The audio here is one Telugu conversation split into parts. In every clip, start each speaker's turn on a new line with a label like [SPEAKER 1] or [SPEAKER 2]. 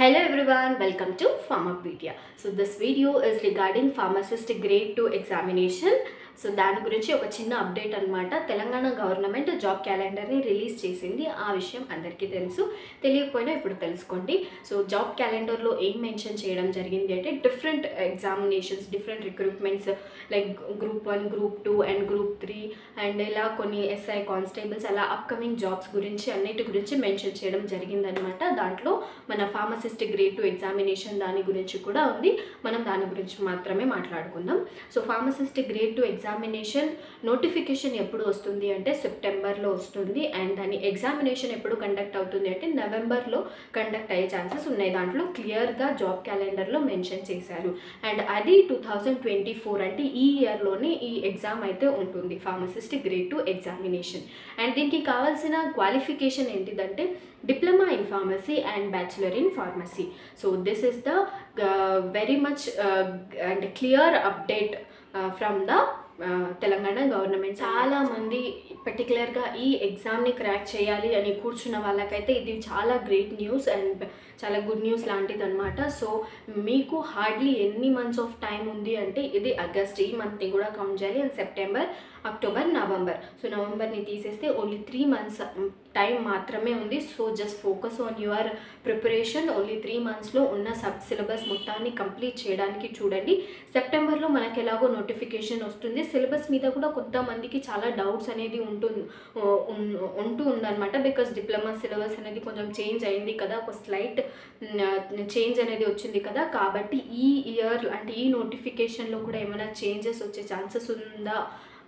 [SPEAKER 1] Hello everyone, welcome to Pharmapedia. So this video is regarding pharmacist grade 2 examination. So దాని గురించి ఒక చిన్న అప్డేట్ అనమాట. తెలంగాణ గవర్నమెంట్ జాబ్ క్యాలెండర్ని రిలీజ్ చేసింది. ఆ విషయం అందరికీ తెలుసు, తెలియకపోయినా ఇప్పుడు తెలుసుకోండి. సో జాబ్ క్యాలెండర్లో ఏం మెన్షన్ చేయడం జరిగింది అంటే different examinations, different recruitments like group 1, group 2 and group 3 and ఇలా కొన్ని ఎస్ఐ కానిస్టేబుల్స్ అలా అప్కమింగ్ జాబ్స్ గురించి అన్నిటి గురించి మెన్షన్ చేయడం జరిగిందనమాట. దాంట్లో మన ఫార్మసిస్ట్ గ్రేడ్ 2 ఎగ్జామినేషన్ దాని గురించి కూడా ఉంది. మనం దాని గురించి మాత్రమే మాట్లాడుకుందాం. So pharmacist grade 2 examination notification ఎప్పుడు వస్తుంది అంటే సెప్టెంబర్లో వస్తుంది. అండ్ దాని ఎగ్జామినేషన్ ఎప్పుడు కండక్ట్ అవుతుంది అంటే నవంబర్లో కండక్ట్ అయ్యే ఛాన్సెస్ ఉన్నాయి. దాంట్లో క్లియర్గా జాబ్ క్యాలెండర్లో మెన్షన్ చేశారు. అండ్ అది 2024 అంటే ఈ ఇయర్లోనే ఈ ఎగ్జామ్ అయితే ఉంటుంది, ఫార్మసిస్ట్ గ్రేడ్ 2 ఎగ్జామినేషన్. అండ్ దీనికి కావాల్సిన క్వాలిఫికేషన్ ఏంటిదంటే diploma in pharmacy and bachelor in pharmacy. So this is the very much and clear update from the Telangana government. చాలామంది పర్టికులర్గా ఈ ఎగ్జామ్ని క్రాక్ చేయాలి అని కూర్చున్న వాళ్ళకైతే ఇది చాలా గ్రేట్ న్యూస్ అండ్ చాలా గుడ్ న్యూస్ లాంటిది అనమాట. సో మీకు హార్డ్లీ ఎన్ని మంత్స్ ఆఫ్ టైం ఉంది అంటే ఇది ఆగస్ట్, ఈ మంత్ని కూడా కౌంట్ చేయాలి. And September, October, November. So నవంబర్ని తీసేస్తే ఓన్లీ 3 మంత్స్ టైం మాత్రమే ఉంది. So just focus on your preparation. Only 3 మంత్స్లో ఉన్న సబ్ సిలబస్ మొత్తాన్ని కంప్లీట్ చేయడానికి చూడండి. సెప్టెంబర్లో మనకు ఎలాగో నోటిఫికేషన్ వస్తుంది. సిలబస్ మీద కూడా కొంతమందికి చాలా డౌట్స్ అనేది ఉంటూ ఉందన్నమాట. బికాస్ డిప్లొమా సిలబస్ అనేది కొంచెం చేంజ్ అయింది కదా, ఒక స్లైట్ చేంజ్ అనేది వచ్చింది కదా. కాబట్టి ఈ ఇయర్ అంటే ఈ నోటిఫికేషన్లో కూడా ఏమైనా చేంజెస్ వచ్చే ఛాన్సెస్ ఉందా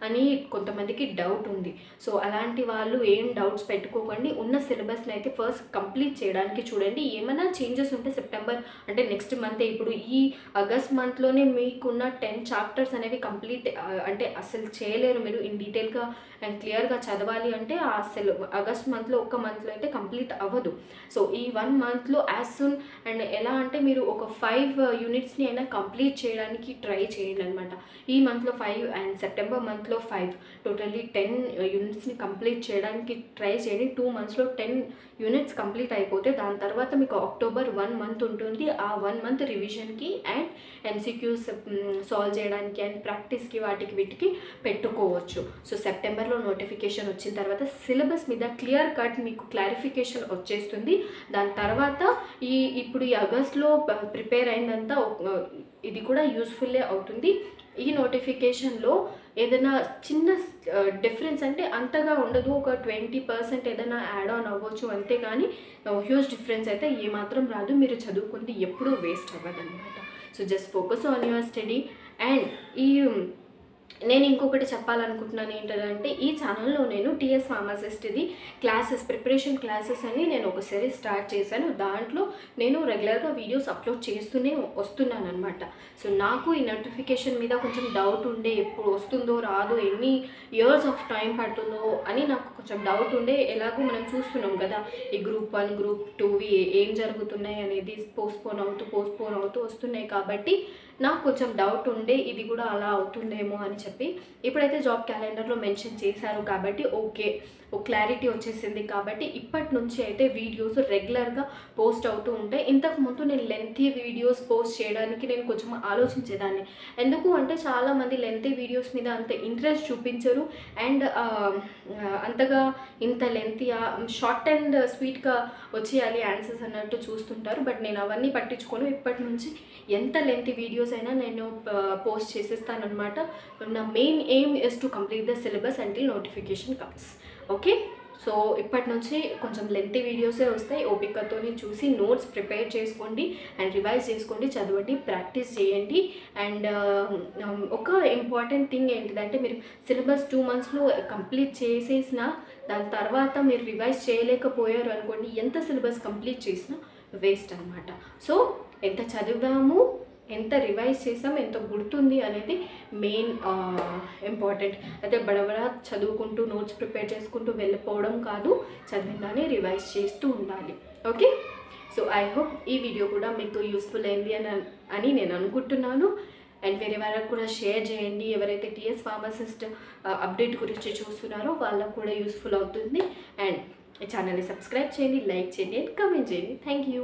[SPEAKER 1] అని కొంతమందికి డౌట్ ఉంది. సో అలాంటి వాళ్ళు ఏం డౌట్స్ పెట్టుకోకండి. ఉన్న సిలబస్ని అయితే ఫస్ట్ కంప్లీట్ చేయడానికి చూడండి. ఏమైనా చేంజెస్ ఉంటే సెప్టెంబర్ అంటే నెక్స్ట్ మంత్, ఇప్పుడు ఈ ఆగస్ట్ మంత్లోనే మీకున్న 10 చాప్టర్స్ అనేవి కంప్లీట్ అంటే అసలు చేయలేరు మీరు. ఇన్ డీటెయిల్గా అండ్ క్లియర్గా చదవాలి అంటే అసలు ఆగస్ట్ మంత్లో ఒక్క మంత్లో అయితే కంప్లీట్ అవ్వదు. సో ఈ 1 మంత్లో యాజ్ సూన్ అండ్ ఎలా అంటే మీరు ఒక 5 యూనిట్స్ని అయినా కంప్లీట్ చేయడానికి ట్రై చేయండి అనమాట. ఈ మంత్లో 5 అండ్ సెప్టెంబర్ మంత్లో 5, టోటల్లీ 10 యూనిట్స్ని కంప్లీట్ చేయడానికి ట్రై చేయండి. 2 మంత్స్లో 10 యూనిట్స్ కంప్లీట్ అయిపోతే దాని తర్వాత మీకు అక్టోబర్ 1 మంత్ ఉంటుంది. ఆ 1 మంత్ రివిజన్కి అండ్ ఎంసీక్యూస్ సాల్వ్ చేయడానికి అండ్ ప్రాక్టీస్కి వాటికి వీటికి పెట్టుకోవచ్చు. సో సెప్టెంబర్లో నోటిఫికేషన్ వచ్చిన తర్వాత సిలబస్ మీద క్లియర్ కట్ మీకు క్లారిఫికేషన్ వచ్చేస్తుంది. దాని తర్వాత ఇప్పుడు ఈ ఆగస్ట్లో ప్రిపేర్ అయిందంతా ఇది కూడా యూస్ఫుల్లే అవుతుంది. ఈ నోటిఫికేషన్లో ఏదైనా చిన్న డిఫరెన్స్ అంటే అంతగా ఉండదు, ఒక 20% ఏదైనా యాడ్ ఆన్ అవ్వచ్చు అంతే. కానీ హ్యూజ్ డిఫరెన్స్ అయితే ఏమాత్రం రాదు. మీరు చదువుకుంటే ఎప్పుడూ వేస్ట్ అవ్వదన్నమాట. So just focus on your study. And నేను ఇంకొకటి చెప్పాలనుకుంటున్నాను ఏంటంటే ఈ ఛానల్లో నేను టీఎస్ ఫార్మసిస్ట్ది క్లాసెస్, ప్రిపరేషన్ క్లాసెస్ అని నేను ఒక సిరీస్ స్టార్ట్ చేశాను. దాంట్లో నేను రెగ్యులర్గా వీడియోస్ అప్లోడ్ చేస్తూనే వస్తున్నాను అనమాట. సో నాకు ఈ నోటిఫికేషన్ మీద కొంచెం డౌట్ ఉండే, ఎప్పుడు వస్తుందో రాదో, ఎన్ని ఇయర్స్ ఆఫ్ టైం పడుతుందో అని నాకు కొంచెం డౌట్ ఉండే. ఎలాగో మనం చూస్తున్నాం కదా ఈ గ్రూప్ 1, గ్రూప్ 2 ఏం జరుగుతున్నాయి అనేది పోస్ట్పోన్ అవుతూ వస్తున్నాయి. కాబట్టి నాకు కొంచెం డౌట్ ఉండే ఇది కూడా అలా అవుతుందేమో అని చెప్పి. ఇప్పుడైతే జాబ్ క్యాలెండర్లో మెన్షన్ చేశారు కాబట్టి ఓకే, ఒక క్లారిటీ వచ్చేసింది. కాబట్టి ఇప్పటి నుంచి అయితే వీడియోస్ రెగ్యులర్గా పోస్ట్ అవుతూ ఉంటాయి. ఇంతకుముందు నేను లెంతీ వీడియోస్ పోస్ట్ చేయడానికి నేను కొంచెం ఆలోచించేదాన్ని. ఎందుకు అంటే చాలామంది లెంతీ వీడియోస్ మీద అంత ఇంట్రెస్ట్ చూపించరు అండ్ అంతగా ఇంత లెంతీ షార్ట్ అండ్ స్వీట్గా వచ్చేయాలి ఆన్సర్స్ అన్నట్టు చూస్తుంటారు. బట్ నేను అవన్నీ పట్టించుకోను. ఇప్పటి నుంచి ఎంత లెంతీ వీడియోస్ అయినా నేను పోస్ట్ చేసేస్తానమాట. నా main aim is to complete the syllabus until notification comes. Okay, so ఇప్పటి నుంచి కొంచెం లెంతీ వీడియోసే వస్తాయి. ఓపికతోని చూసి నోట్స్ ప్రిపేర్ చేసుకోండి అండ్ రివైజ్ చేసుకోండి, చదవండి, ప్రాక్టీస్ చేయండి. అండ్ ఒక ఇంపార్టెంట్ థింగ్ ఏంటిదంటే మీరు సిలబస్ 2 మంత్స్లో కంప్లీట్ చేసేసిన దాని తర్వాత మీరు రివైజ్ చేయలేకపోయారు అనుకోండి, ఎంత సిలబస్ కంప్లీట్ చేసినా వేస్ట్ అనమాట. సో ఎంత చదివాము, ఎంత రివైజ్ చేసాం, ఎంత గుర్తుంది అనేది మెయిన్ ఇంపార్టెంట్. అయితే బడబడా చదువుకుంటూ నోట్స్ ప్రిపేర్ చేసుకుంటూ వెళ్ళిపోవడం కాదు, చదివిందాన్ని రివైజ్ చేస్తూ ఉండాలి. ఓకే, సో ఐ హోప్ ఈ వీడియో కూడా మీకు యూస్ఫుల్ అయింది అని నేను అనుకుంటున్నాను. అండ్ వేరే వాళ్ళకు కూడా షేర్ చేయండి. ఎవరైతే టీఎస్ ఫార్మసిస్ట్ అప్డేట్ గురించి చూస్తున్నారో వాళ్ళకు కూడా యూస్ఫుల్ అవుతుంది. అండ్ ఛానల్ని సబ్స్క్రైబ్ చేయండి, లైక్ చేయండి అండ్ కామెంట్ చేయండి. Thank you.